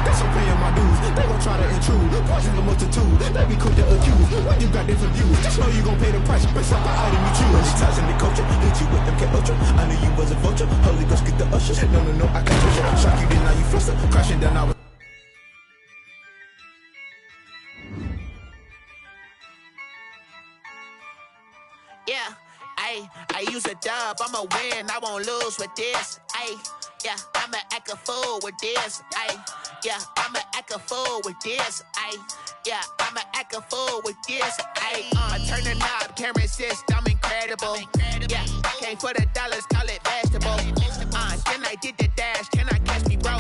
Guess I'm paying my dues. They gon' try to intrude, poison the multitude. They be quick to accuse when you got different views. Just know you gon' pay the price based off the item you choose. Many times in the culture, hit you with them K Ultra. I knew you was a vulture. Holy Ghost get the usher. No, I can't touch you. Shock you, then now you fluster. Crashing down, I was. Yeah, I use a dub, I'ma win, I won't lose with this. Yeah, I'ma act a fool with this. Yeah, I'ma act a fool with this. Yeah, I'ma act a fool with this. I turn the knob, camera assist, I'm incredible. Yeah, came for the dollars, call it vegetable. Then I did the dash, can I catch me, bro?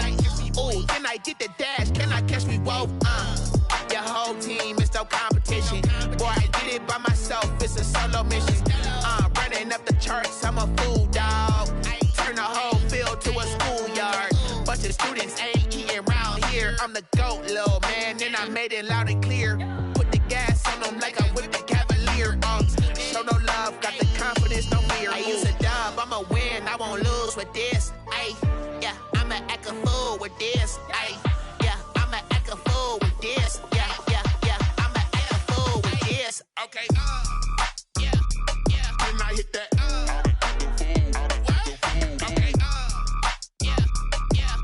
Ooh, then I did the dash, can I catch me, whoa? Your whole team is no competition. Boy, I did it by myself, it's a solo mission. Running up the charts, I'm a fool, dog. Turn the whole field to a schoolyard. Bunch of students ain't eating round here. I'm the GOAT, little man, and I made it loud and clear. Put the gas on them like I'm with the Cavalier. Show no love, got the confidence, no fear. I use a dub, I'ma win, I won't lose with this. Yeah, I'ma act a fool with this. Yeah, I'ma act a fool with this. Yeah, I'ma act a fool with this. Okay, yeah, then I hit that. Okay, yeah,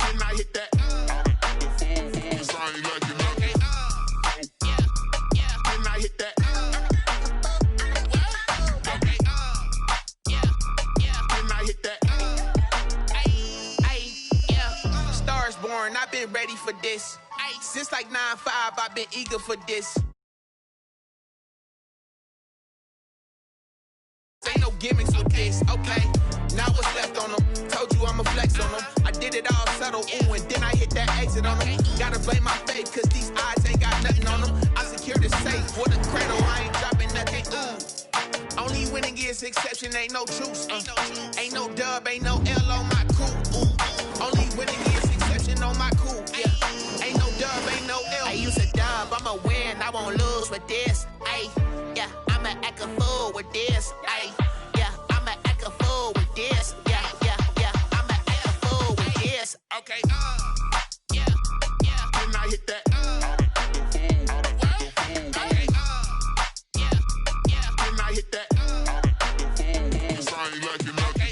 then I hit that. Cause I ain't like it, okay, yeah, then I hit that. Okay, yeah, then I hit that. Yeah, stars born, I've been ready for this. Since like 9-5, I've been eager for this. Ain't no gimmicks with this, okay? Now what's left on them? Told you I'ma flex on them. I did it all subtle, ooh, and then I hit that exit on them. Gotta blame my faith, cause these odds ain't got nothing on them. I secured the safe with a cradle, I ain't dropping nothing, ooh. Only winning is exception, ain't no truce. Ain't no dub, ain't no L on my crew, ooh. Only winning is exception on my crew, yeah. Ain't no dub, ain't no L. I use a dub, I'ma win, I won't lose with this. Yeah, I'ma act a fool with this. Yeah, I'ma act a fool with this. Yeah, I'ma act a fool with this. Okay, yeah, then I hit that. Okay, yeah, then I hit that. Cause I ain't like it, okay,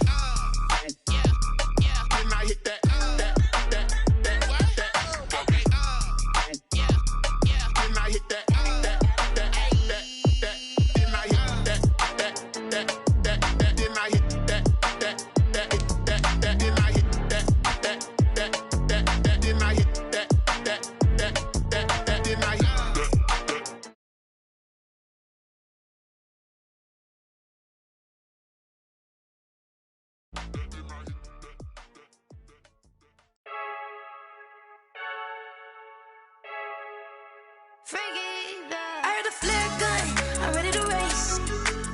yeah, then I hit that. Okay, yeah, then I hit that. I heard a flare gun, I'm ready to race.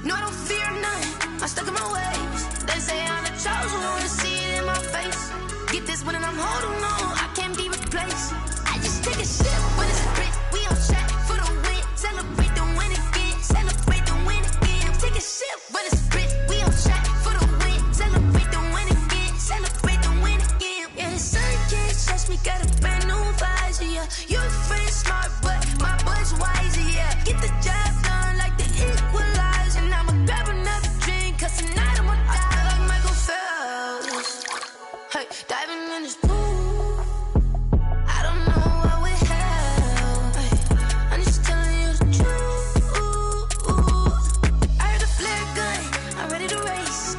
No, I don't fear none, I'm stuck in my ways. They say I'm the chosen one, to see it in my face. Get this one and I'm holding on, I can't be replaced. I just take a sip when it's split, we on track for the win. Celebrate the win again, celebrate the win again. Take a sip when it's split, we on track for the win. Celebrate the win again, celebrate the win again. Yeah, the sun can't touch me, got a brand new visor, yeah. You're a friend smart, but my boy's wiser, yeah. Get the job done like the equalizer. And I'ma grab another drink, cause tonight I'ma die like Michael Phelps. Hey, diving in this pool, I don't know what we have. Hey, I'm just telling you the truth. I heard a flare gun, I'm ready to race.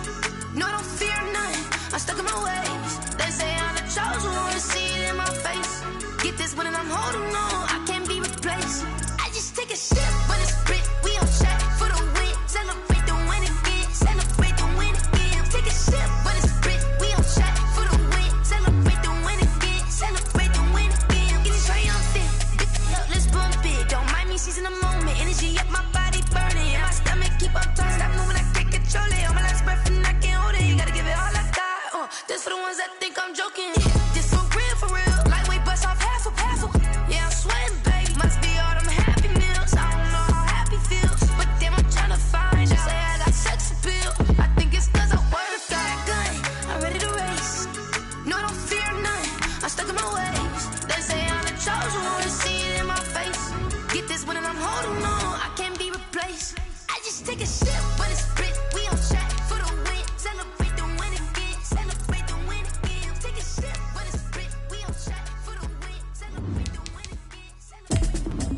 No, I don't fear none, I'm stuck in my ways. They say I'm the chosen one, to see it in my face. Get this one and I'm holding on, I can't be replaced. I just take a sip when it's split, we on track for the win. Celebrate the win again, celebrate the win again. Take a sip when it's split, we on track for the win. Celebrate the win again, celebrate the win again. Getting triumphant, let's bump it. Don't mind me seizing the moment, energy up my body burning. And my stomach keep up turning, stop moving, I can't control it. On my last breath and I can't hold it, you gotta give it all I got. This for the ones that think I'm joking. This for real, lightweight bust off half of. Yeah, I'm sweating, baby. Must be all them happy meals. I don't know how happy feels, but damn, I'm trying to find out. Say I got sex appeal. I think it's cause I wear a flat gun. I'm ready to race. No, I don't fear none, I'm stuck in my ways. They say I'm the chosen one, see it in my face. Get this one and I'm holding on, I can't be replaced. I just take a sip, but it's split, we on track for the win. Celebrate the win again, celebrate the win again. Take a sip, but it's split, we on track for the win. Celebrate the win again, celebrate the win.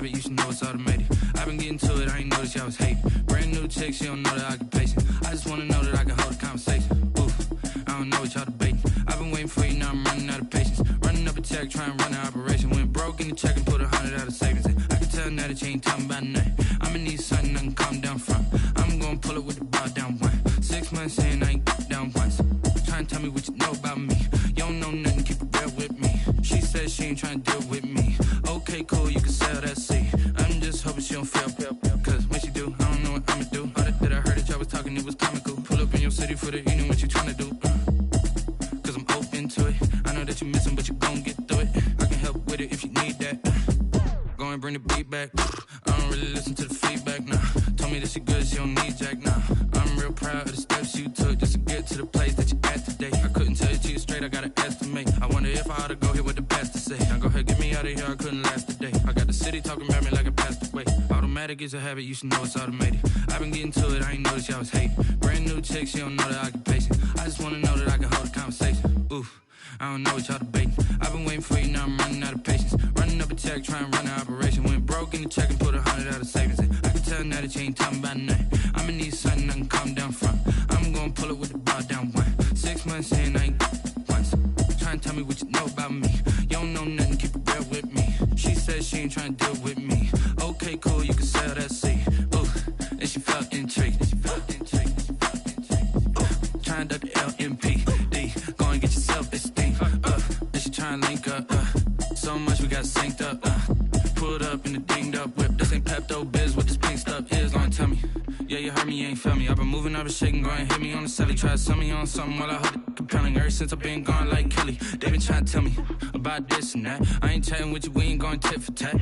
You should know it's automated. I've been getting to it, I ain't noticed y'all was hating. Brand new chick, she don't know the occupation. I just wanna know that I can hold a conversation. Oof, I don't know what y'all debating. I've been waiting for you, now I'm running out of patience. Running up a check, trying to run an operation. Went broke in the check and put 100 out of savings in. I can tell now that you ain't talking about nothing. I'ma need something I can calm down from. I'm gonna pull it with the bar down one. 6 months in, I ain't down once. Trying to tell me what you know about me. You don't know nothing, keep it real with me. She said she ain't trying to deal with me. Okay, cool, you can sell that seat. I'm just hoping she don't fail. Cause when she do, I don't know what I'ma do. All that I heard that y'all was talking, it was comical. Pull up in your city for the evening, what you tryna do? Cause I'm open to it. I know that you missing, but you gon' get through it. I can help with it if you need that. Go and bring the beat back. I don't really listen to the feedback, nah. Told me that she good, she don't need jack, nah. I'm real proud of the steps you took just to get to the place that you at today. I couldn't tell you to you straight, I gotta estimate. I wonder if I ought to go here with the pastor say. Now go ahead, get me out of here, I couldn't last a day. I got the city talking about me like I passed away. Automatic is a habit, you should know it's automated. I've been getting to it, I ain't noticed y'all was hating. Brand new chick, she don't know the occupation. I just wanna know that I can hold a conversation. Oof, I don't know what y'all debating. I've been waiting for you, now I'm running out of patience. Running up a check, trying to run an operation. Went broke in the check and put 100 out of savings in. I can tell now that you ain't talking about nothing. I'ma need something I can calm down from. I'm gonna pull it with the bar down one. 6 months in, I ain't once. Trying to tell me what you know about me. You don't know nothing, keep it real with me. She said she ain't trying to deal with me. Okay, cool, you can sell that seat. Ooh, and she felt intrigued. Trying to duck the LMPD. Go and get your self-esteem. And she trying to link up. So much we got synced up. Pulled up in the dinged up whip. This ain't Pepto Biz, what this pink stuff is. Long tell me. Yeah, you heard me, you ain't felt me. I've been moving, I've been shaking, go and hit me on the celly. Try to sell me on something while I hold it compelling. Ever since I've been gone like Kelly, they been trying to tell me about this and that. I ain't chatting with you, we ain't going tit for tat.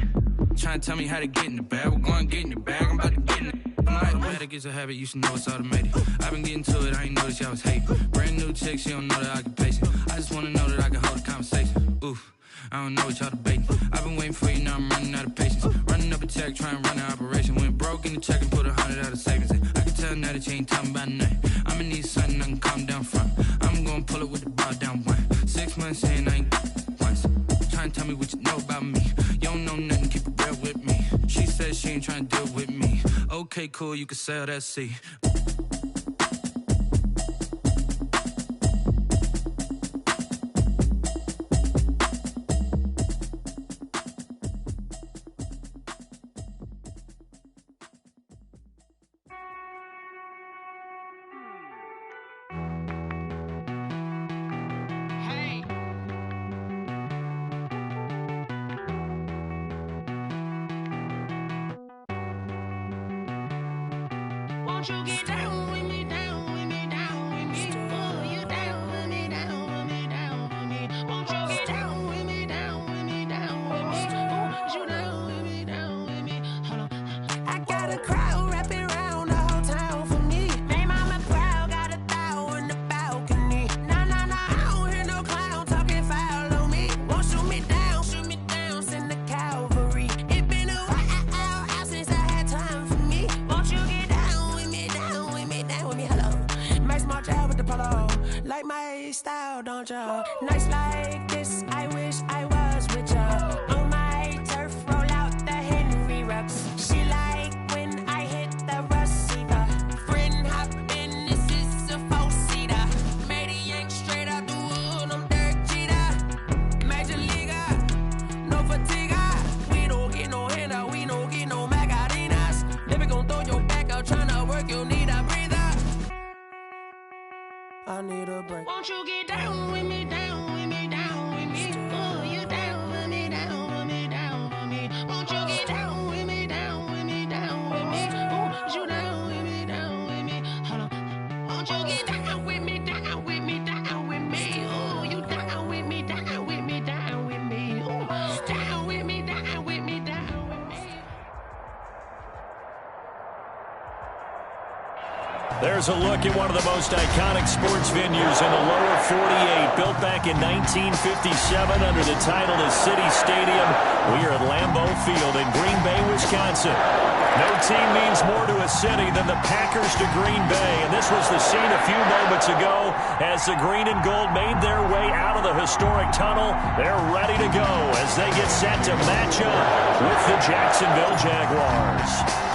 Trying to tell me how to get in the bag, we're going to get in the bag, I'm about to get in it. Automatic is a habit, you should know it's automated. I've been getting to it, I ain't noticed y'all was hating. Brand new chick, she don't know the occupation. I just wanna know that I can hold a conversation. Oof, I don't know what y'all debating. I've been waiting for you, now I'm running out of patience. Running up a check, trying to run an operation. Went broke in the check and put 100 out of savings in. I can tell now that you ain't talking about nothing. I'ma need something I can calm down from. I'm gonna pull it with the bar down one. 6 months in, I ain't once. Trying to tell me what you know about me. You don't know nothing, keep it real with me. She said she ain't trying to deal with me. Okay, cool, you can sell that seat. Won't you get down with me, down with me, down with me? Oh, you down with me, down with me, down with me. Won't you get down with me, down with me, down with me? Oh, you down with me, down with me? Hold on. I got a crowd wrapping around the whole town for me. May mama crowd got 1,000 in the balcony. Nah, I don't hear no clown talking foul on me. Won't shoot me down, send the cavalry. It been a while since I had time for me. Won't you get down with me, down with me, down with me? Hello. Nice small job with the polo. Like my style, don't ya? Nice like this, I wish I was with ya. On my turf, roll out the Henry rocks. She like when I hit the receiver. Friend hop in, this is a 4-seater. Made a yank straight out the wood, I'm Derek Jeter. Major leaguer, no fatigue. We don't get no handout, we don't get no Macarinas. Never gon' throw your back out, tryna work, you need a breather. I need a break. Won't you get down with me, down with me, down with me? Oh, you down with me, down There's a look at one of the most iconic sports venues in the lower 48. Built back in 1957 under the title of City Stadium. We are at Lambeau Field in Green Bay, Wisconsin. No team means more to a city than the Packers to Green Bay. And this was the scene a few moments ago as the green and gold made their way out of the historic tunnel. They're ready to go as they get set to match up with the Jacksonville Jaguars.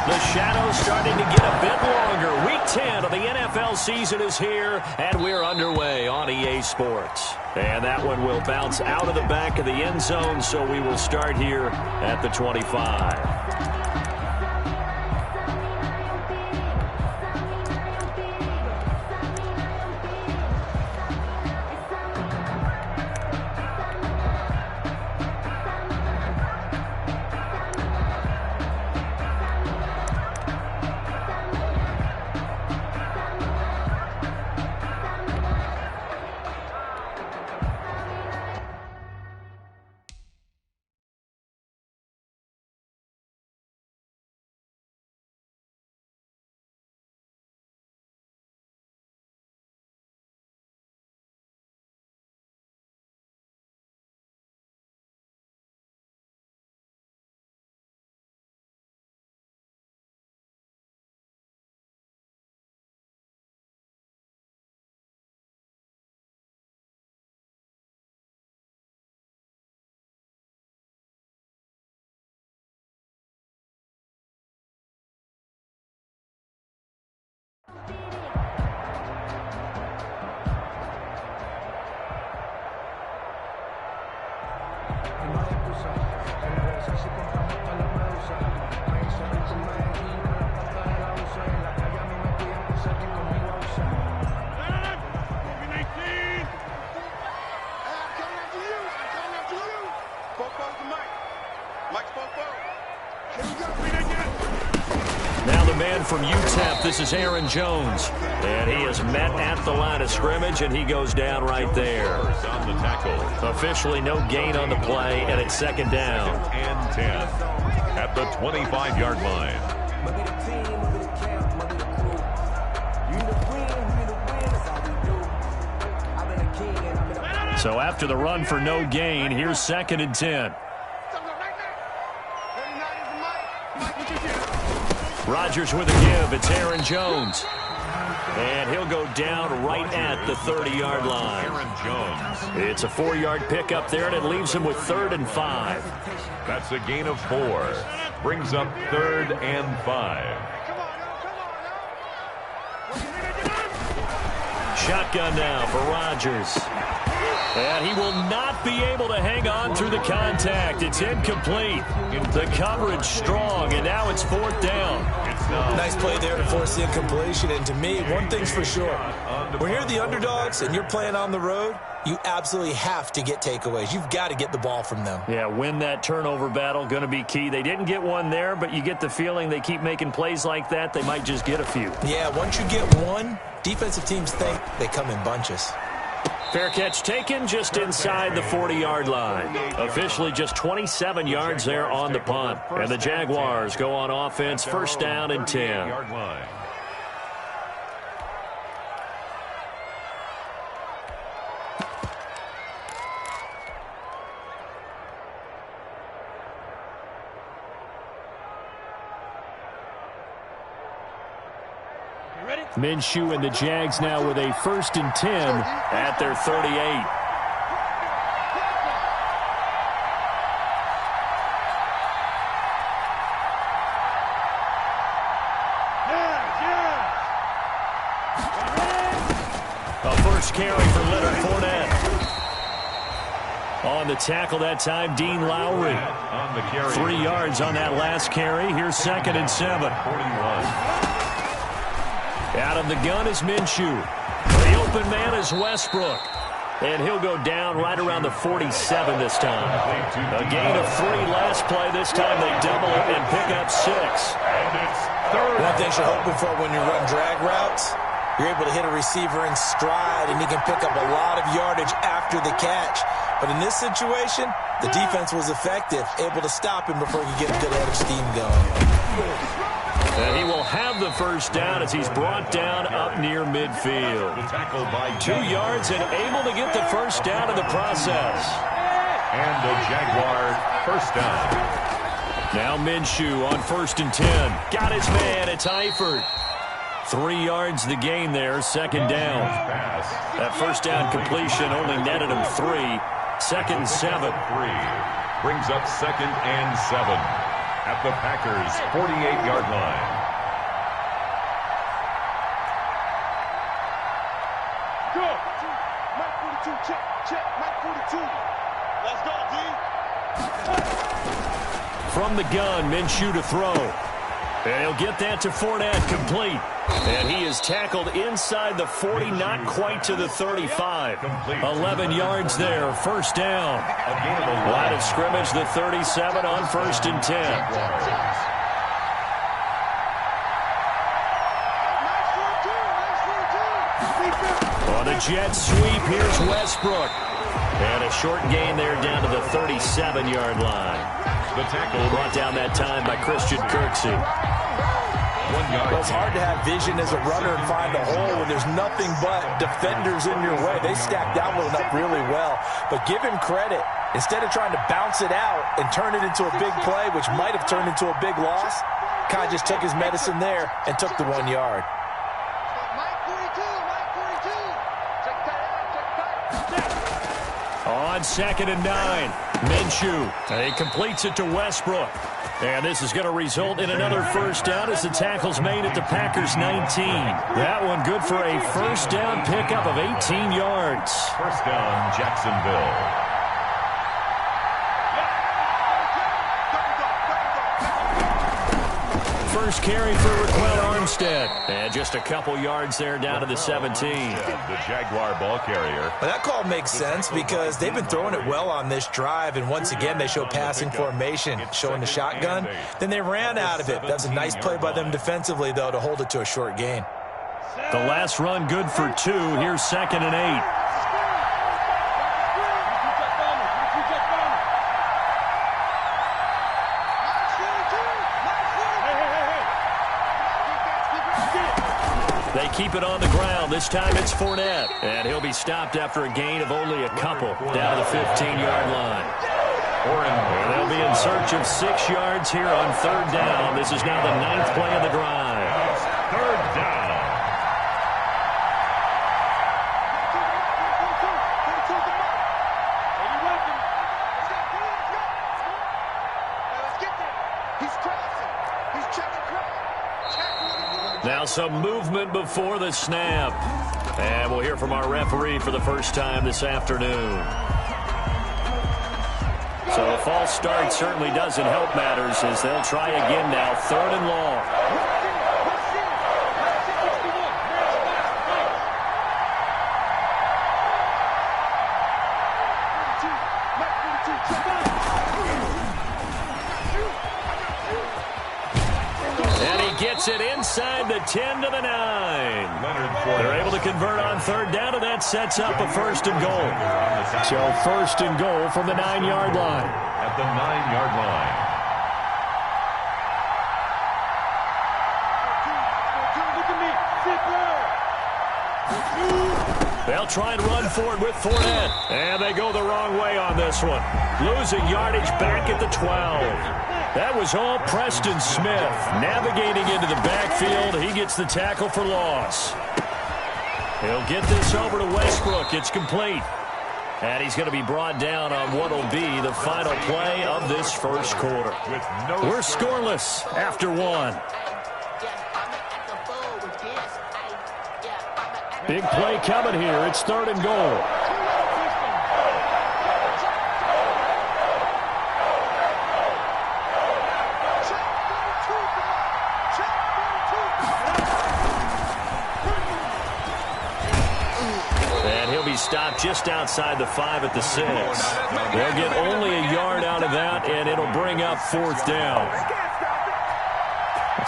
The shadow's starting to get a bit longer. Week 10 of the NFL season is here, and we're underway on EA Sports. And that one will bounce out of the back of the end zone, so we will start here at the 25. From UTEP, this is Aaron Jones, and he is met at the line of scrimmage, and he goes down right there. On the tackle. Officially no gain on the play, and it's second down. And 10 at the 25-yard line. So after the run for no gain, here's second and 10. Rodgers with a give. It's Aaron Jones. And he'll go down right at the 30-yard line. Aaron Jones. It's a 4-yard pickup there, and it leaves him with 3rd and 5. That's a gain of 4. Brings up 3rd and 5. Shotgun now for Rodgers. And he will not be able to hang on through the contact. It's incomplete. The coverage strong, and now it's 4th down. Nice play there to force the incompletion. And to me, one thing's for sure. When you're the underdogs and you're playing on the road, you absolutely have to get takeaways. You've got to get the ball from them. Yeah, win that turnover battle, going to be key. They didn't get one there, but you get the feeling they keep making plays like that, they might just get a few. Yeah, once you get one, defensive teams think they come in bunches. Fair catch taken just inside the 40-yard line. Officially just 27 yards there on the punt. And the Jaguars go on offense, 1st down and 10. Minshew and the Jags now with a 1st and 10 at their 38. A first carry for Leonard Fournette. On the tackle that time, Dean Lowry. 3 yards on that last carry. Here's 2nd and 7. 41. Out of the gun is Minshew. The open man is Westbrook. And he'll go down right around the 47 this time. A gain of 3 last play. This time they double it and pick up 6. One thing you're hoping for when you run drag routes, you're able to hit a receiver in stride, and he can pick up a lot of yardage after the catch. But in this situation, the defense was effective, able to stop him before he could get a good head of steam going. And he will have the first down as he's brought down up near midfield. 2 yards and able to get the first down in the process. And the Jaguar first down. Now Minshew on 1st and 10. Got his man. It's Eifert. 3 yards the gain there. 2nd down. That first down completion only netted him 3. 2nd and 7. Brings up 2nd and 7 at the Packers' 48-yard line. Go. Mike 42, check. Mike 42. Let's go, D. From the gun, Minshew to throw. And he'll get that to Fournette, complete. And he is tackled inside the 40, not quite to the 35. 11 yards there, first down. Line of scrimmage, the 37 on 1st and 10. On the jet sweep, here's Westbrook. And a short gain there down to the 37-yard line. The tackle brought down that time by Christian Kirksey. 1 yard. Well, it's hard to have vision as a runner and find a hole when there's nothing but defenders in your way. They stacked that one up really well. But give him credit. Instead of trying to bounce it out and turn it into a big play, which might have turned into a big loss, kind of just took his medicine there and took the 1 yard. On 2nd and 9, Minshew. He completes it to Westbrook. And this is going to result in another first down as the tackle's made at the Packers' 19. That one good for a first down pickup of 18 yards. First down, Jacksonville. First carry for Raquel Armstead. And just a couple yards there down to the 17. The Jaguar ball carrier. Well, that call makes sense because they've been throwing it well on this drive, and once again they show passing formation, showing the shotgun. Then they ran out of it. That's a nice play by them defensively, though, to hold it to a short gain. The last run good for 2. Here's 2nd and 8. They keep it on the ground. This time it's Fournette. And he'll be stopped after a gain of only a couple down to the 15-yard line. They'll be in search of 6 yards here on 3rd down. This is now the 9th play of the drive. 3rd down. Now some movement before the snap. And we'll hear from our referee for the first time this afternoon. So a false start certainly doesn't help matters as they'll try again now. 3rd and long. Gets it inside the 10 to the 9. They're able to convert on 3rd down, and that sets up a 1st and goal. So 1st and goal from the 9-yard line. At the 9-yard line. They'll try and run forward with Fournette. And they go the wrong way on this one. Losing yardage back at the 12. That was all Preston Smith. Navigating into the backfield, he gets the tackle for loss. He'll get this over to Westbrook. It's complete. And he's going to be brought down on what will be the final play of this first quarter. We're scoreless after 1. Big play coming here. It's 3rd and goal. Stopped just outside the 5 at the 6. They'll get only a yard out of that, and it'll bring up 4th down.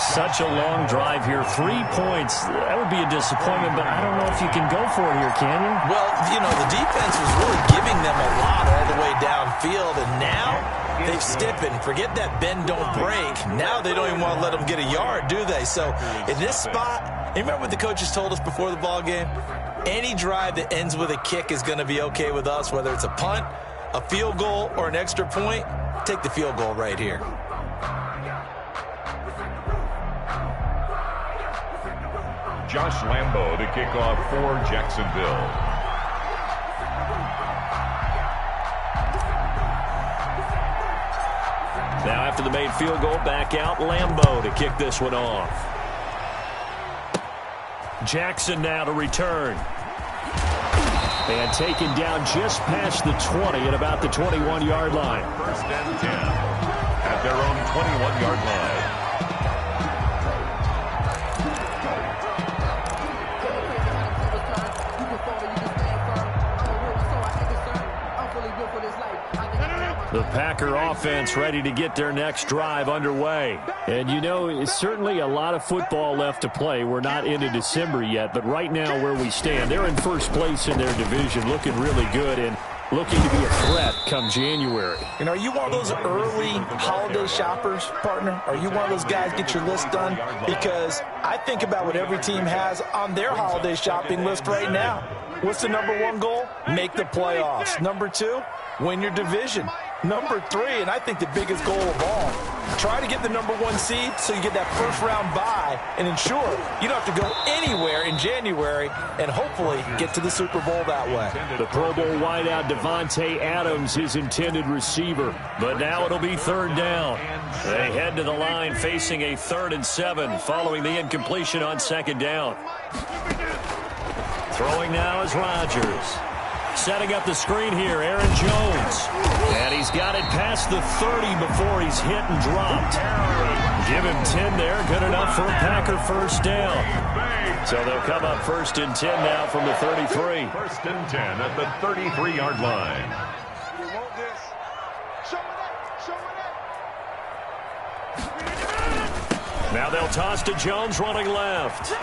Such a long drive here. 3 points. That would be a disappointment, but I don't know if you can go for it here, can you? Well, you know, the defense was really giving them a lot all the way downfield, and now they've stiffened. Forget that bend, don't break. Now they don't even want to let them get a yard, do they? So in this spot, you remember what the coaches told us before the ball game? Any drive that ends with a kick is going to be okay with us, whether it's a punt, a field goal, or an extra point. Take the field goal right here. Josh Lambo to kick off for Jacksonville. Now after the made field goal, back out Lambo to kick this one off. Jackson now to return. And taken down just past the 20 at about the 21-yard line. First and 10 at their own 21-yard line. The Packer offense ready to get their next drive underway. And, you know, it's certainly a lot of football left to play. We're not into December yet, but right now where we stand, they're in first place in their division, looking really good and looking to be a threat come January. You know, are you one of those early holiday shoppers, partner? Are you one of those guys get your list done? Because I think about what every team has on their holiday shopping list right now. What's the number one goal? Make the playoffs. Number two, win your division. Number three, and I think the biggest goal of all, try to get the number one seed so you get that first round bye and ensure you don't have to go anywhere in January and hopefully get to the Super Bowl that way. The Pro Bowl wideout Devontae Adams, his intended receiver. But now it'll be third down. They head to the line facing a 3rd and 7 following the incompletion on second down. Throwing now is Rodgers. Setting up the screen here, Aaron Jones. And he's got it past the 30 before he's hit and dropped. Give him 10 there, good enough for a Packer first down. So they'll come up 1st and 10 now from the 33. 1st and 10 at the 33-yard line. Now they'll toss to Jones running left.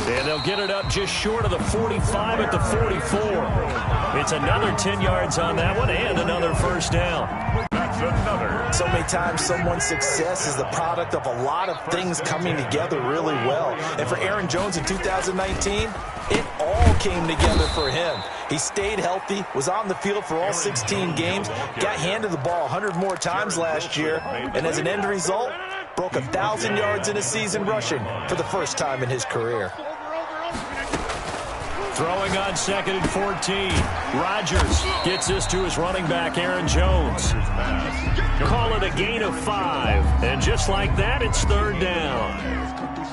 And they'll get it up just short of the 45 at the 44. It's another 10 yards on that one and another first down. That's another. So many times someone's success is the product of a lot of things coming together really well. And for Aaron Jones in 2019, it all came together for him. He stayed healthy, was on the field for all 16 games, got handed the ball 100 more times last year, and as an end result, broke 1,000 yards in a season rushing for the first time in his career. Throwing on 2nd and 14. Rodgers gets this to his running back, Aaron Jones. Call it a gain of 5. And just like that, it's third down.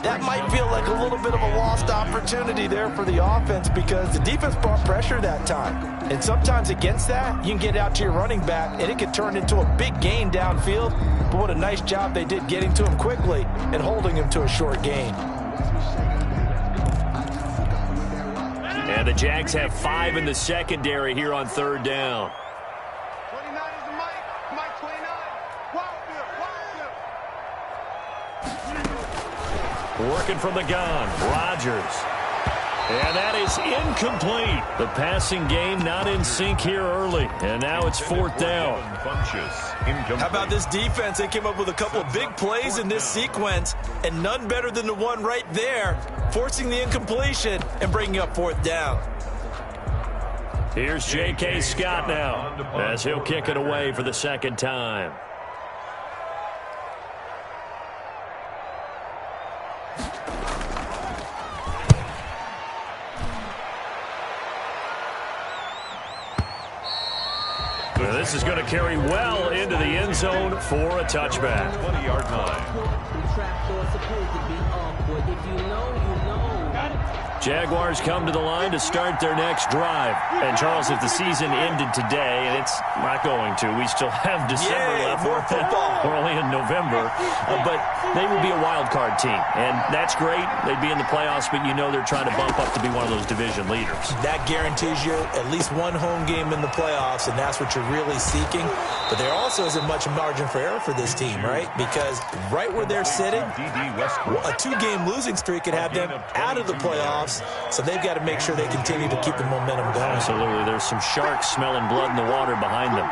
That might feel like a little bit of a lost opportunity there for the offense because the defense brought pressure that time. And sometimes against that, you can get out to your running back, and it could turn into a big gain downfield. But what a nice job they did getting to him quickly and holding him to a short gain. And the Jags have 5 in the secondary here on third down. 29 is the Mike 29. Working from the gun, Rodgers. And that is incomplete. The passing game not in sync here early. And now it's 4th down. How about this defense? They came up with a couple of big plays in this sequence, and none better than the one right there, forcing the incompletion and bringing up 4th down. Here's J.K. Scott now as he'll kick it away for the second time. This is going to carry well into the end zone for a touchback. 20-yard line. Jaguars come to the line to start their next drive. And, Charles, if the season ended today, and it's not going to, we still have December left. More football. We're only in November. But they would be a wild card team. And that's great. They'd be in the playoffs, but you know they're trying to bump up to be one of those division leaders. That guarantees you at least one home game in the playoffs, and that's what you're really seeking. But there also isn't much margin for error for this team, right? Because right where they're sitting, a 2-game losing streak could have them out of the playoffs. So they've got to make sure they continue to keep the momentum going. Absolutely. There's some sharks smelling blood in the water behind them.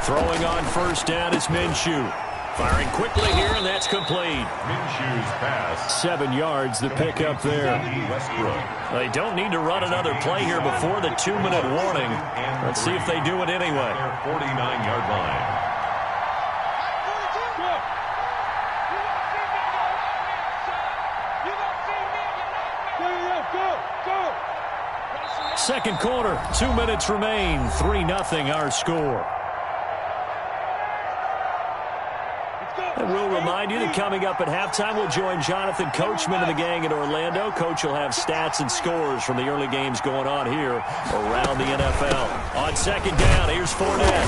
Throwing on first down is Minshew. Firing quickly here, and that's complete. Minshew's pass. 7 yards, the pickup there. They don't need to run another play here before the 2-minute warning. Let's see if they do it anyway. Their 49-yard line. Second quarter, 2 minutes remain. 3-0 our score. And we'll remind you that coming up at halftime, we'll join Jonathan Coachman and the gang in Orlando. Coach will have stats and scores from the early games going on here around the NFL. On second down, here's Fournette.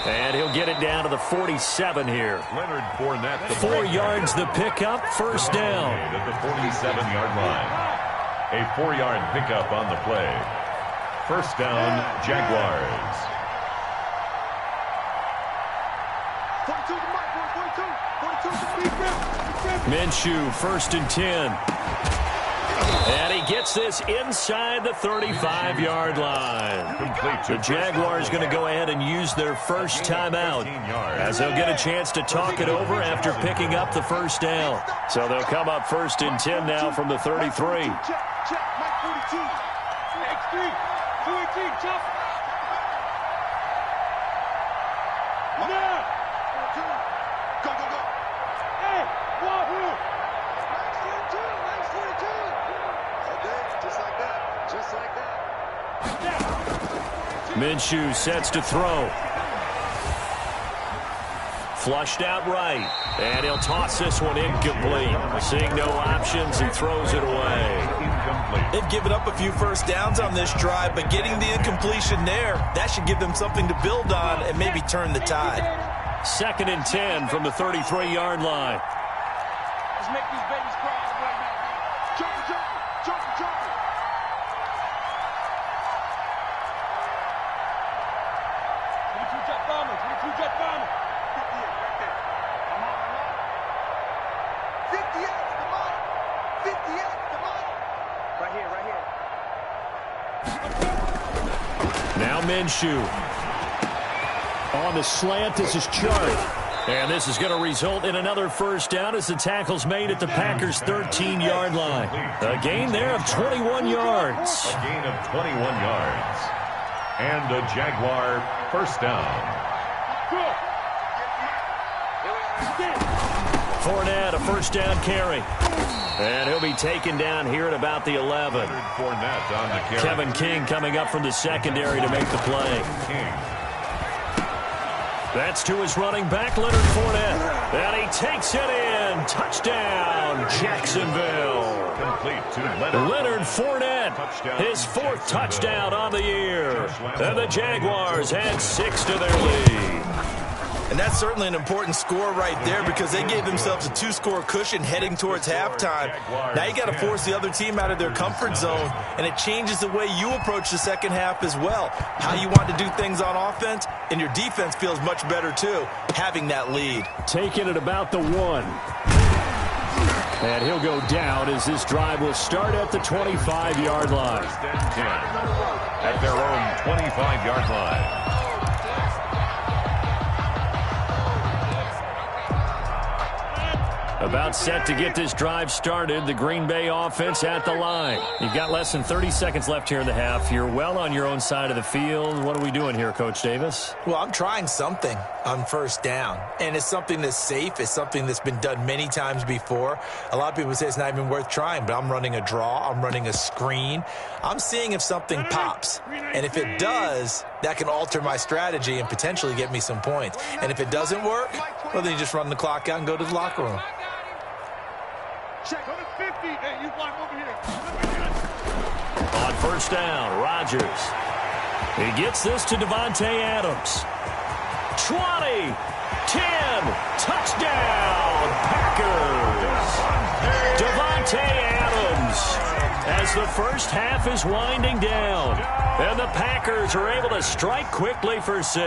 And he'll get it down to the 47 here. Leonard Fournette. 4 yards the pickup, first down. At the 47-yard line. A 4-yard pickup on the play. First down, Jaguars. Minshew, first and 10. And he gets this inside the 35-yard line. The Jaguars going to go ahead and use their first timeout as they'll get a chance to talk it over after picking up the first down. So they'll come up first and 10 now from the 33. Minshew sets to throw. Flushed out right. And he'll toss this one incomplete. Seeing no options, he throws it away. They've given up a few first downs on this drive, but getting the incompletion there, that should give them something to build on and maybe turn the tide. Second and 10 from the 33-yard line. Let's make these babies cry right now. Jump. 22 jet bomber. 58 right there. I'm on. 58, come on. 58, come on. Right here. Now Minshew. On the slant, this is Chark. And this is going to result in another first down as the tackle's made at the Packers' 13-yard line. A gain there of 21 yards. A gain of 21 yards. And a Jaguar first down. Fournette, a first down carry. And he'll be taken down here at about the 11. Fournette on the carry. Kevin King coming up from the secondary to make the play. King. That's to his running back, Leonard Fournette. And he takes it in. Touchdown, Jacksonville. Complete to Leonard Fournette, his 4th touchdown on the year. And the Jaguars add 6 to their lead. And that's certainly an important score right there because they gave themselves a 2-score cushion heading towards halftime. Now you got to force the other team out of their comfort zone, and it changes the way you approach the second half as well. How you want to do things on offense, and your defense feels much better too, having that lead. Taking it about the 1. And he'll go down as this drive will start at the 25-yard line. At their own 25-yard line. About set to get this drive started. The Green Bay offense at the line. You've got less than 30 seconds left here in the half. You're well on your own side of the field. What are we doing here, Coach Davis? Well, I'm trying something on first down, and it's something that's safe. It's something that's been done many times before. A lot of people say it's not even worth trying, but I'm running a draw. I'm running a screen. I'm seeing if something pops, and if it does, that can alter my strategy and potentially get me some points. And if it doesn't work, well, then you just run the clock out and go to the locker room. Check on the 50. Hey, you block over here. On first down, Rodgers. He gets this to Davante Adams. 20, 10, touchdown, Packers. Davante Adams as the first half is winding down. And the Packers are able to strike quickly for 6. The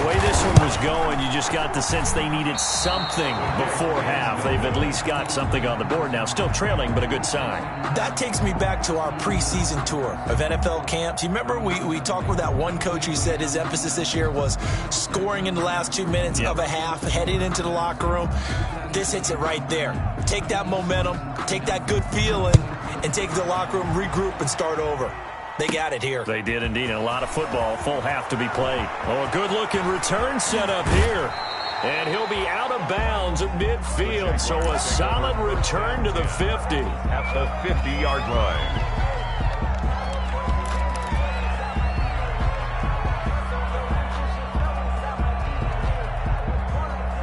way this one was going, you just got the sense they needed something before half. They've at least got something on the board now. Still trailing, but a good sign. That takes me back to our preseason tour of NFL camps. You remember we talked with that one coach who said his emphasis this year was scoring in the last 2 minutes of a half, heading into the locker room. This hits it right there. Take that momentum, take that good feeling, and take the locker room, regroup, and start over. They got it here. They did indeed. A lot of football, full half to be played. Oh, a good-looking return set up here. And he'll be out of bounds at midfield, so a solid return to the 50. At the 50-yard line.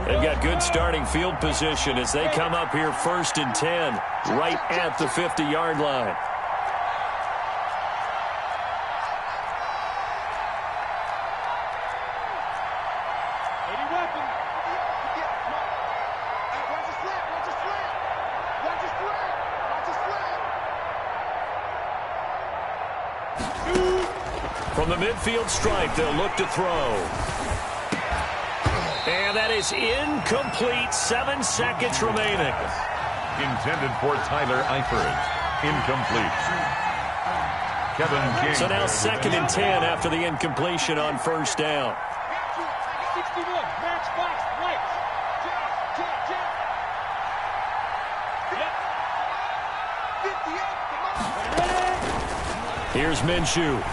They've got good starting field position as they come up here 1st and 10, right at the 50-yard line. From the midfield stripe, they'll look to throw. And that is incomplete. 7 seconds remaining. Intended for Tyler Eifert. Incomplete. Kevin King. So now 2nd and 10 after the incompletion on 1st down. 61, match box, right. Jab. Yep. 58, Here's Minshew.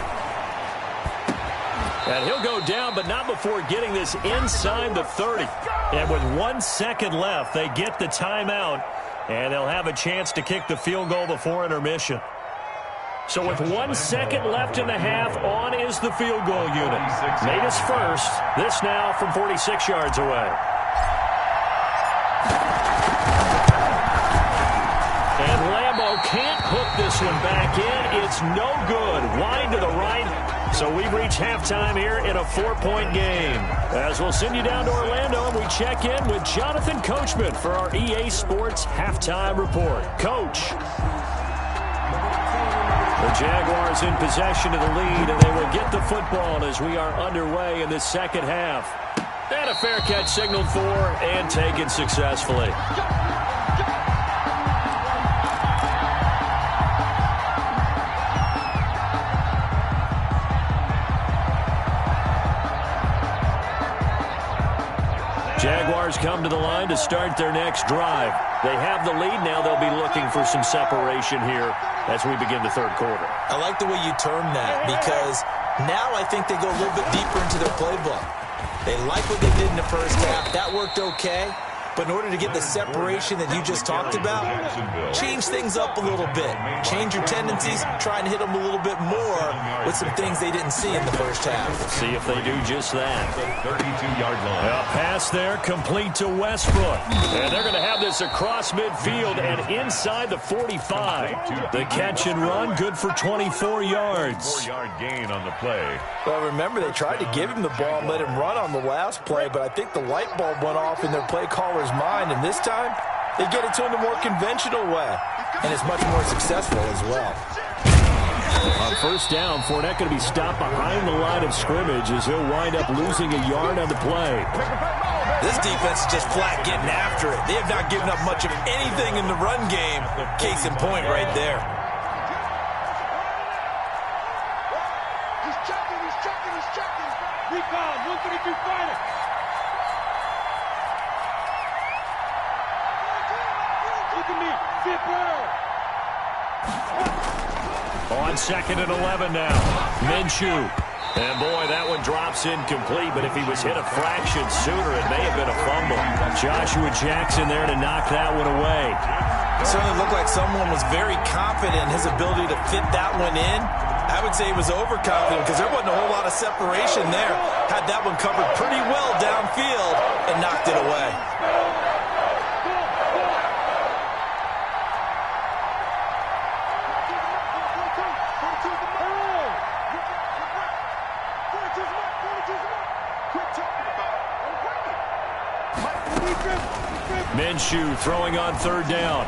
And he'll go down, but not before getting this inside the 30. And with 1 second left, they get the timeout, and they'll have a chance to kick the field goal before intermission. So with 1 second left in the half, on is the field goal unit. Made his first. This now from 46 yards away. And Lambeau can't hook this one back in. It's no good. Wide to the right. So we've reached halftime here in a 4-point game. As we'll send you down to Orlando, and we check in with Jonathan Coachman for our EA Sports Halftime Report. Coach. The Jaguars in possession of the lead, and they will get the football as we are underway in the second half. And a fair catch signaled for and taken successfully. Jaguars come to the line to start their next drive. They have the lead now. They'll be looking for some separation here as we begin the third quarter. I like the way you term that, because now I think they go a little bit deeper into their playbook. They like what they did in the first half. That worked okay. But in order to get the separation that you just talked about, change things up a little bit. Change your tendencies, try and hit them a little bit more with some things they didn't see in the first half. See if they do just that. 32-yard line. A pass there, complete to Westbrook. And they're going to have this across midfield and inside the 45. The catch and run, good for 24 yards. 4-yard gain on the play. Well, remember, they tried to give him the ball and let him run on the last play, but I think the light bulb went off in their play caller's mind, and this time they get it to him the more conventional way, and it's much more successful as well. On first down, Fournette going to be stopped behind the line of scrimmage as he'll wind up losing a yard on the play. This defense is just flat getting after it. They have not given up much of anything in the run game. Case in point right there. He's checking. Recon, 132 fighter. Look at me, big bird. On 2nd and 11 now. Minshew. And boy, that one drops incomplete, but if he was hit a fraction sooner, it may have been a fumble. Joshua Jackson there to knock that one away. It certainly looked like someone was very confident in his ability to fit that one in. I would say he was overconfident because there wasn't a whole lot of separation there. Had that one covered pretty well downfield and knocked it away. Minshew throwing on 3rd down.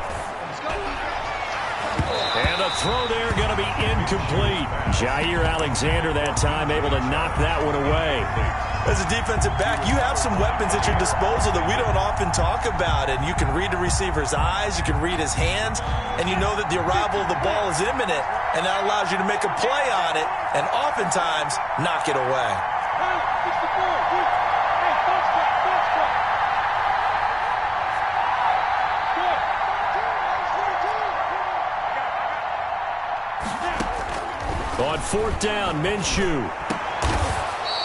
the throw there going to be incomplete. Jair Alexander that time able to knock that one away. As a defensive back, you have some weapons at your disposal that we don't often talk about. And you can read the receiver's eyes, you can read his hands, and you know that the arrival of the ball is imminent, and that allows you to make a play on it and oftentimes knock it away. On fourth down, Minshew.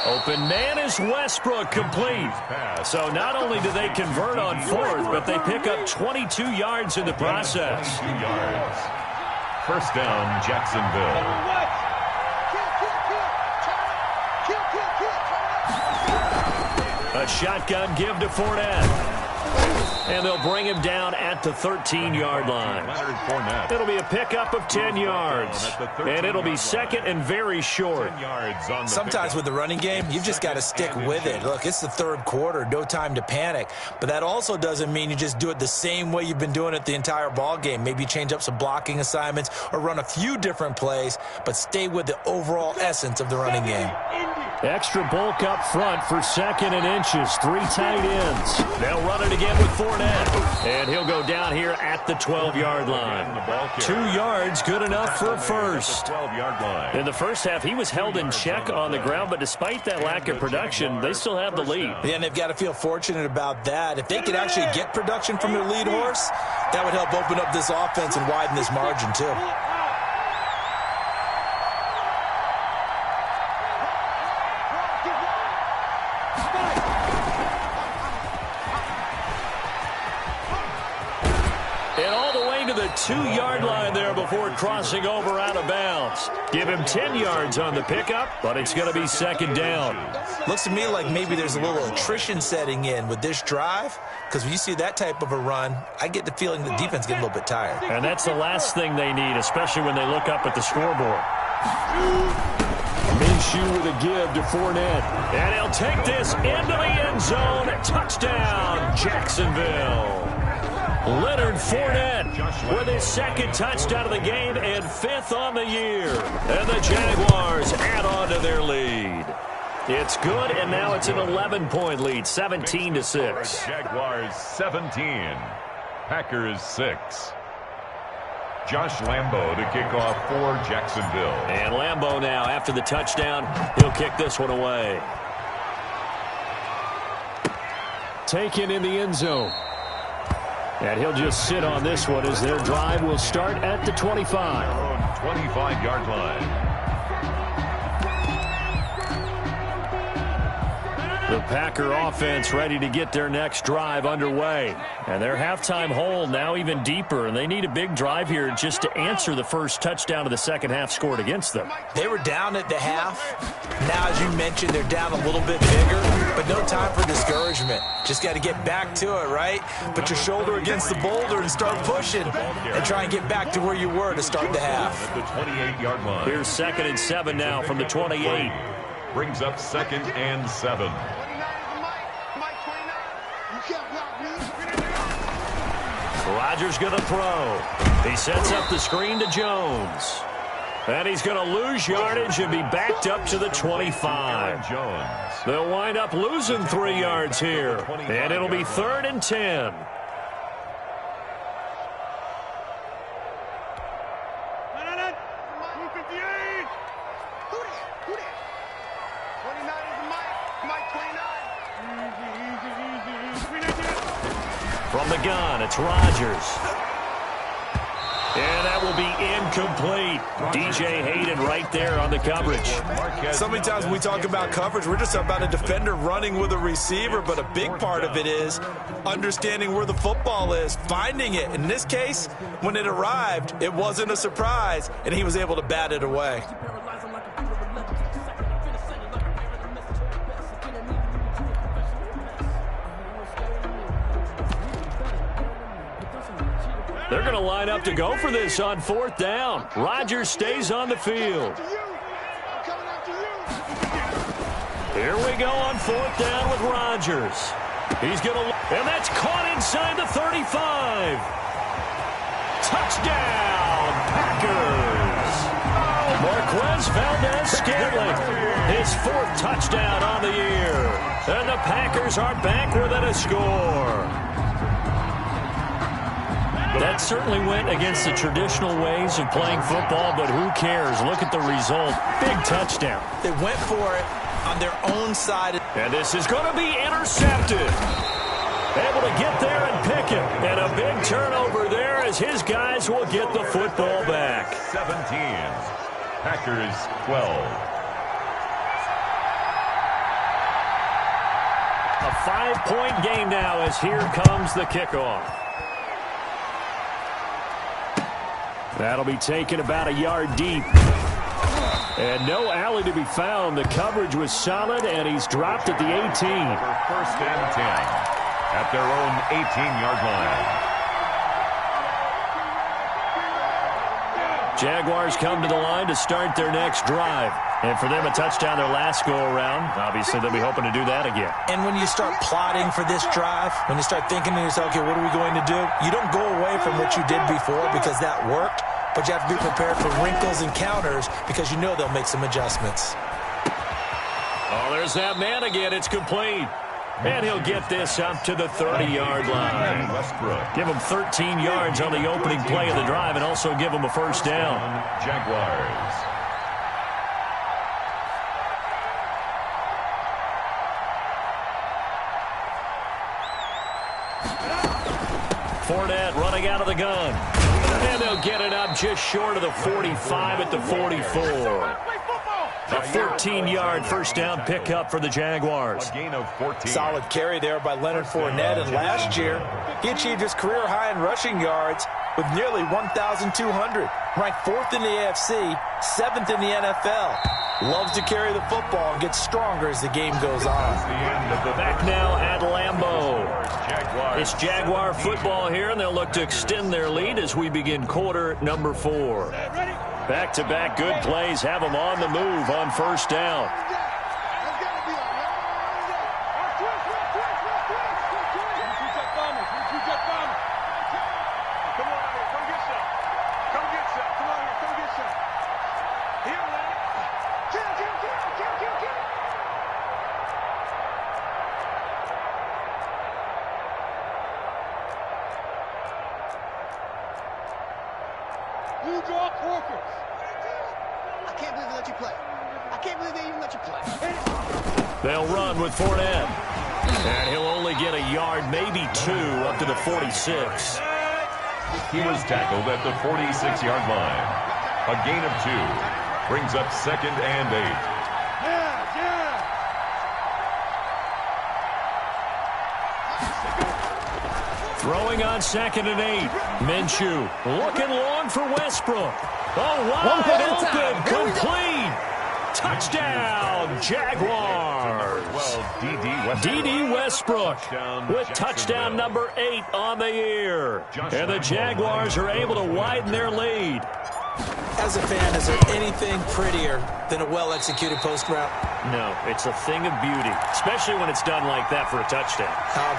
Open man is Westbrook, complete. So not only do they convert on fourth, but they pick up 22 yards in the process. 2 yards. First down, Jacksonville. A shotgun give to Fournette. And they'll bring him down at the 13-yard line. It'll be a pickup of 10 yards. And it'll be second and very short. Sometimes with the running game, you've just got to stick with it. Look, it's the third quarter, no time to panic. But that also doesn't mean you just do it the same way you've been doing it the entire ball game. Maybe change up some blocking assignments or run a few different plays, but stay with the overall essence of the running game. Extra bulk up front for second and inches. 3 tight ends. They'll run it again with Fournette. And he'll go down here at the 12-yard line. 2 yards, good enough for a first. In the first half, he was held in check on the ground, but despite that lack of production, they still have the lead. Yeah, and they've got to feel fortunate about that. If they could actually get production from their lead horse, that would help open up this offense and widen this margin, too. And all the way to the 2-yard line there before crossing over out of bounds. Give him 10 yards on the pickup, but it's going to be second down. Looks to me like maybe there's a little attrition setting in with this drive, because when you see that type of a run, I get the feeling the defense gets a little bit tired. And that's the last thing they need, especially when they look up at the scoreboard. Minshew with a give to Fournette. And he'll take this into the end zone. Touchdown, Jacksonville. Leonard Fournette with his second touchdown of the game and 5th on the year. And the Jaguars add on to their lead. It's good, and now it's an 11-point lead, 17-6. Jaguars 17, Packers 6. Josh Lambo to kick off for Jacksonville. And Lambo now, after the touchdown, he'll kick this one away. Taken in the end zone. And he'll just sit on this one as their drive will start at the 25. 25-yard line. The Packer offense ready to get their next drive underway. And their halftime hole now even deeper, and they need a big drive here just to answer the first touchdown of the second half scored against them. They were down at the half. Now, as you mentioned, they're down a little bit bigger, but no time for discouragement. Just got to get back to it, right? Put your shoulder against the boulder and start pushing and try and get back to where you were to start the half. At the 28-yard line. Here's 2nd and 7 now from the 28. Brings up 2nd and 7. Rodgers going to throw. He sets up the screen to Jones. And he's going to lose yardage and be backed up to the 25. They'll wind up losing 3 yards here. And it'll be 3rd and 10. From the gun, it's Rodgers. And that will be incomplete. DJ Hayden right there on the coverage. So many times when we talk about coverage, we're just about a defender running with a receiver, but a big part of it is understanding where the football is, finding it. In this case, when it arrived, it wasn't a surprise, and he was able to bat it away. They're going to line up to go for this on 4th down. Rodgers stays on the field. Here we go on 4th down with Rodgers. He's going to, and that's caught inside the 35. Touchdown, Packers. does. Valdez-Scantling, his 4th touchdown on the year. And the Packers are back within a score. That certainly went against the traditional ways of playing football, but who cares? Look at the result. Big touchdown. They went for it on their own side. And this is going to be intercepted. Able to get there and pick it. And a big turnover there as his guys will get the football back. 17. Packers 12. A 5-point game now as here comes the kickoff. That'll be taken about a yard deep. And no alley to be found. The coverage was solid, and he's dropped at the 18. For 1st and 10 at their own 18-yard line. Jaguars come to the line to start their next drive. And for them, a touchdown their last go-around. Obviously, they'll be hoping to do that again. And when you start plotting for this drive, when you start thinking to yourself, okay, what are we going to do? You don't go away from what you did before because that worked, but you have to be prepared for wrinkles and counters because you know they'll make some adjustments. Oh, there's that man again. It's complete. And he'll get this up to the 30-yard line. Give him 13 yards on the opening play of the drive and also give him a first down. Jaguars. Fournette running out of the gun. And they'll get it up just short of the 45 at the 44. A 14-yard first down pickup for the Jaguars. A gain of 14. Solid carry there by Leonard Fournette. And last year, he achieved his career high in rushing yards with nearly 1,200. Ranked 4th in the AFC, 7th in the NFL. Loves to carry the football and gets stronger as the game goes on. Back now at Lambeau. It's Jaguar football here, and they'll look to extend their lead as we begin quarter number 4. Back-to-back good plays have them on the move on first down. They'll run with Fournette. And he'll only get a yard, maybe 2, up to the 46. He was tackled at the 46-yard line. A gain of 2. Brings up 2nd and 8. Throwing on 2nd and 8. Minshew looking long for Westbrook. Oh, wide open, complete. Touchdown, Jaguars. D.D. Westbrook with touchdown number 8 on the year. And the Jaguars are able to widen their lead. As a fan, is there anything prettier than a well-executed post route? No, it's a thing of beauty, especially when it's done like that for a touchdown.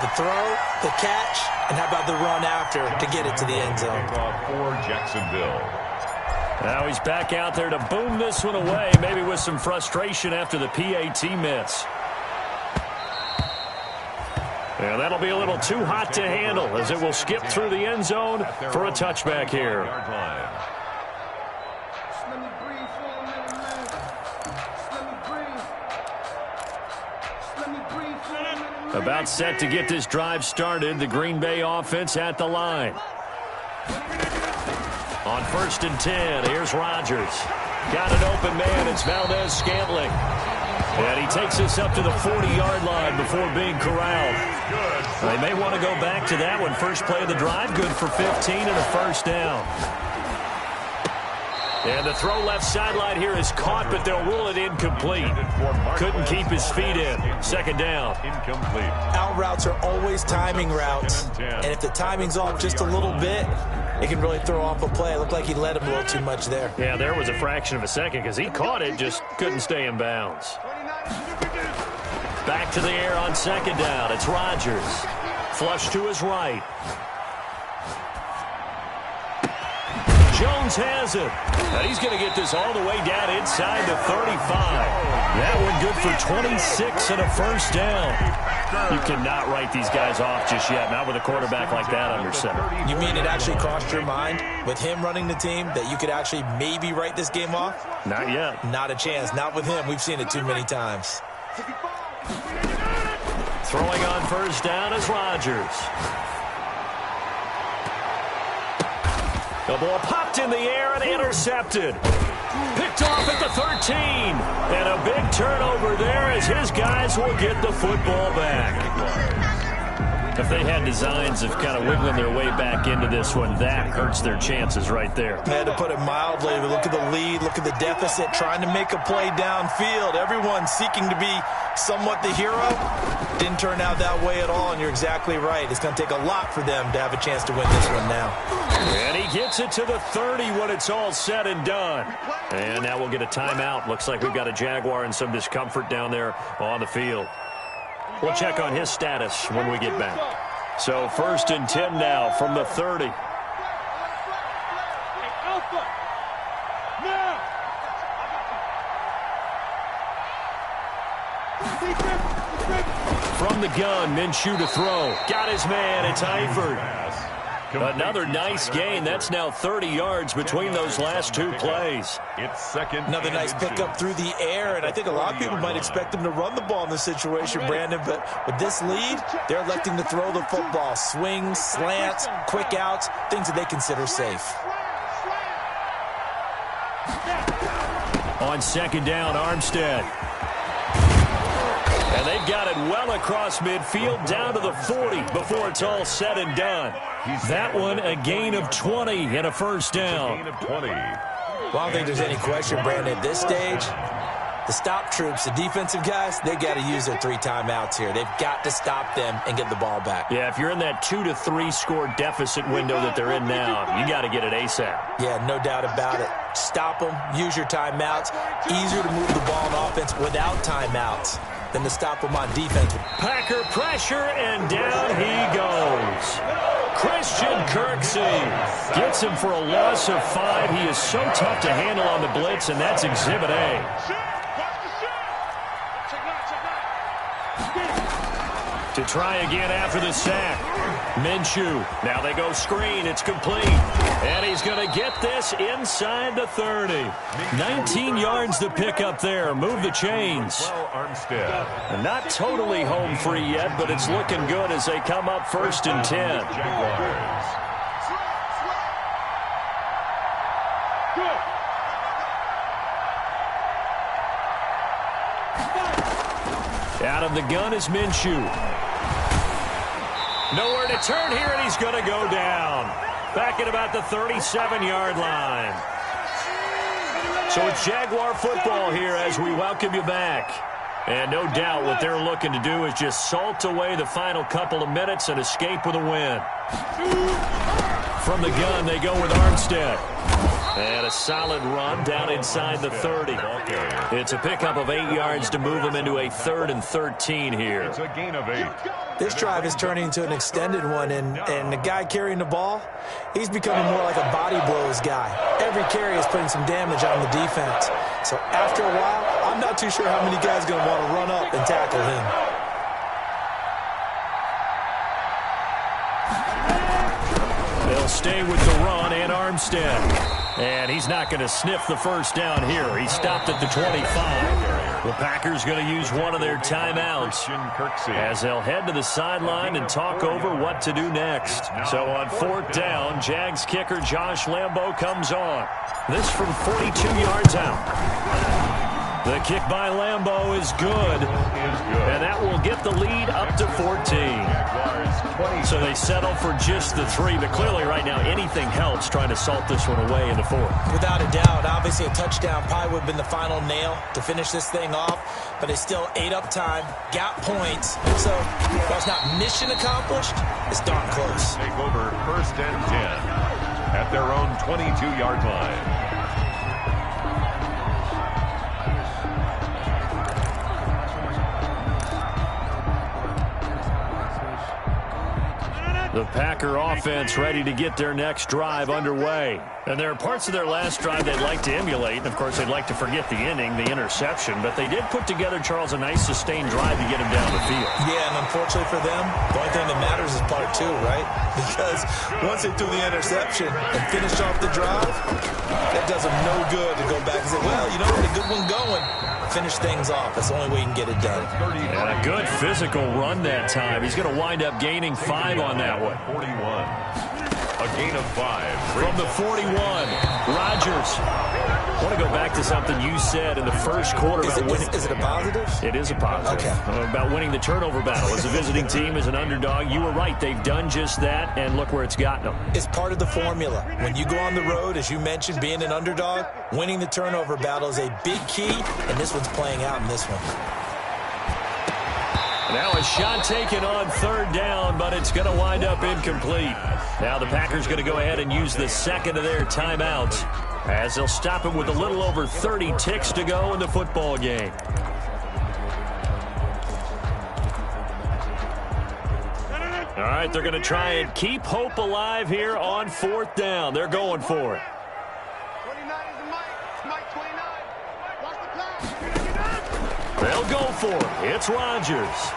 The throw, the catch, and how about the run after to get it to the end zone? For Jacksonville. Now he's back out there to boom this one away, maybe with some frustration after the PAT miss. And that'll be a little too hot to handle as it will skip through the end zone for a touchback here. About set to get this drive started, the Green Bay offense at the line. On 1st and 10, here's Rodgers. Got an open man, it's Valdez-Scantling. And he takes this up to the 40-yard line before being corralled. They may want to go back to that one. First play of the drive, good for 15 and a first down. And the throw left sideline here is caught, but they'll rule it incomplete. Couldn't keep his feet in. 2nd down. Incomplete. Out routes are always timing routes. And if the timing's off just a little bit, it can really throw off a play. It looked like he let him a little too much there. Yeah, there was a fraction of a second because he caught it, just couldn't stay in bounds. Back to the air on 2nd down. It's Rodgers. Flush to his right. Jones has it. And he's going to get this all the way down inside the 35. That one good for 26 and a first down. You cannot write these guys off just yet, not with a quarterback like that under center. You mean it actually crossed your mind with him running the team that you could actually maybe write this game off? Not yet. Not a chance. Not with him. We've seen it too many times. Throwing on first down is Rodgers. The ball popped in the air and intercepted. Picked off at the 13. And a big turnover there as his guys will get the football back. If they had designs of kind of wiggling their way back into this one, that hurts their chances right there. I had to put it mildly, but look at the lead, look at the deficit, trying to make a play downfield. Everyone seeking to be somewhat the hero. Didn't turn out that way at all, and you're exactly right. It's going to take a lot for them to have a chance to win this one now. And he gets it to the 30 when it's all said and done. And now we'll get a timeout. Looks like we've got a Jaguar in some discomfort down there on the field. We'll check on his status when we get back. So 1st and 10 now from the 30. From the gun, Minshew to throw. Got his man, it's Eifert. Another nice gain. That's now 30 yards between those last two plays. It's second. Another nice pickup through the air, and I think a lot of people might expect him to run the ball in this situation, Brandon, but with this lead, they're electing to throw the football. Swings, slants, quick outs, things that they consider safe. On 2nd down, Armstead. And they've got it well across midfield down to the 40 before it's all said and done. That one a gain of 20 and a first down. Well, I don't think there's any question, Brandon. At this stage, the stop troops, the defensive guys, they got to use their 3 timeouts here. They've got to stop them and get the ball back. Yeah, if you're in that 2 to 3 score deficit window that they're in now, you got to get it ASAP. Yeah, no doubt about it. Stop them, use your timeouts. Easier to move the ball on offense without timeouts than to stop them on defense. Packer pressure, and down he goes. Christian Kirksey gets him for a loss of 5. He is so tough to handle on the blitz, and that's Exhibit A. To try again after the sack. Minshew. Now they go screen. It's complete. And he's going to get this inside the 30. 19 yards to pick up there. Move the chains. And not totally home free yet, but it's looking good as they come up 1st and 10. Out of the gun is Minshew. Nowhere to turn here, and he's going to go down. Back at about the 37-yard line. So it's Jaguar football here as we welcome you back. And no doubt what they're looking to do is just salt away the final couple of minutes and escape with a win. From the gun, they go with Armstead. And a solid run down inside the 30. It's a pickup of 8 yards to move them into a 3rd and 13 here. It's a gain of 8. This drive is turning into an extended one, and the guy carrying the ball, he's becoming more like a body blows guy. Every carry is putting some damage on the defense. So after a while, I'm not too sure how many guys are going to want to run up and tackle him. They'll stay with the run and Armstead. And he's not going to sniff the first down here. He stopped at the 25. The Packers going to use one of their timeouts as they'll head to the sideline and talk over what to do next. So on 4th down, Jags kicker Josh Lambo comes on. This from 42 yards out. The kick by Lambo is good. And that will get the lead up to 14. So they settle for just the 3, but clearly right now anything helps trying to salt this one away in the 4th. Without a doubt, obviously a touchdown probably would have been the final nail to finish this thing off, but it's still ate up time, got points, so while it's not mission accomplished, it's darn close. Take over 1st and 10 at their own 22-yard line. The Packer offense ready to get their next drive underway. And there are parts of their last drive they'd like to emulate. And, of course, they'd like to forget the inning, the interception. But they did put together, Charles, a nice sustained drive to get him down the field. Yeah, and unfortunately for them, the only thing that matters is part two, right? Because once they threw the interception and finished off the drive, that does them no good to go back and say, well, you know, a good one going. Finish things off. That's the only way you can get it done. And a good physical run that time. He's going to wind up gaining 5 on that one. 41. A gain of 5. From the 41, Rodgers. I want to go back to something you said in the first quarter. Is it a positive? It is a positive. Okay. About winning the turnover battle as a visiting team, as an underdog. You were right. They've done just that, and look where it's gotten them. It's part of the formula. When you go on the road, as you mentioned, being an underdog, winning the turnover battle is a big key, and this one's playing out in this one. Now a shot taken on third down, but it's going to wind up incomplete. Now the Packers going to go ahead and use the second of their timeouts as they'll stop it with a little over 30 ticks to go in the football game. All right, they're going to try and keep hope alive here on fourth down. They're going for it. 29 is Mike 29. Watch the clock. They'll go for it. It's Rodgers.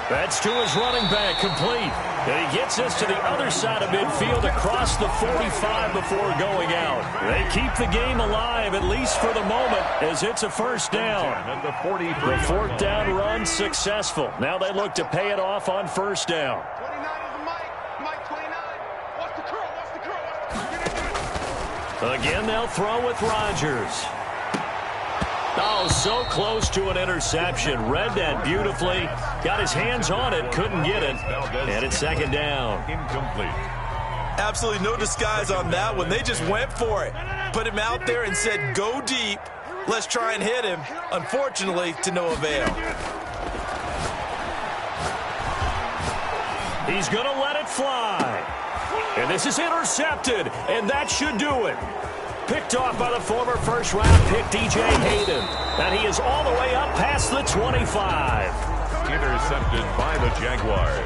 That's to his running back, complete. And he gets this to the other side of midfield across the 45 before going out. They keep the game alive, at least for the moment, as it's a first down. The fourth down run successful. Now they look to pay it off on first down. 29 is Mike 29. Watch the curl. Again, they'll throw with Rodgers. Oh, so close to an interception. Read that beautifully. Got his hands on it, couldn't get it. And it's second down. Incomplete. Absolutely no disguise on that one. They just went for it. Put him out there and said, go deep. Let's try and hit him. Unfortunately, to no avail. He's going to let it fly. And this is intercepted, and that should do it. Picked off by the former first-round pick, DJ Hayden. And he is all the way up past the 25. Intercepted by the Jaguars.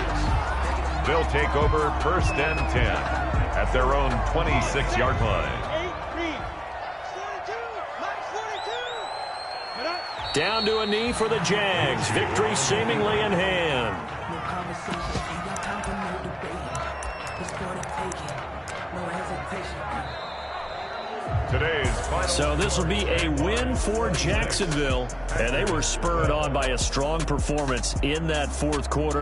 They'll take over first and 10 at their own 26-yard line. Down to a knee for the Jags. Victory seemingly in hand. So this will be a win for Jacksonville, and they were spurred on by a strong performance in that fourth quarter.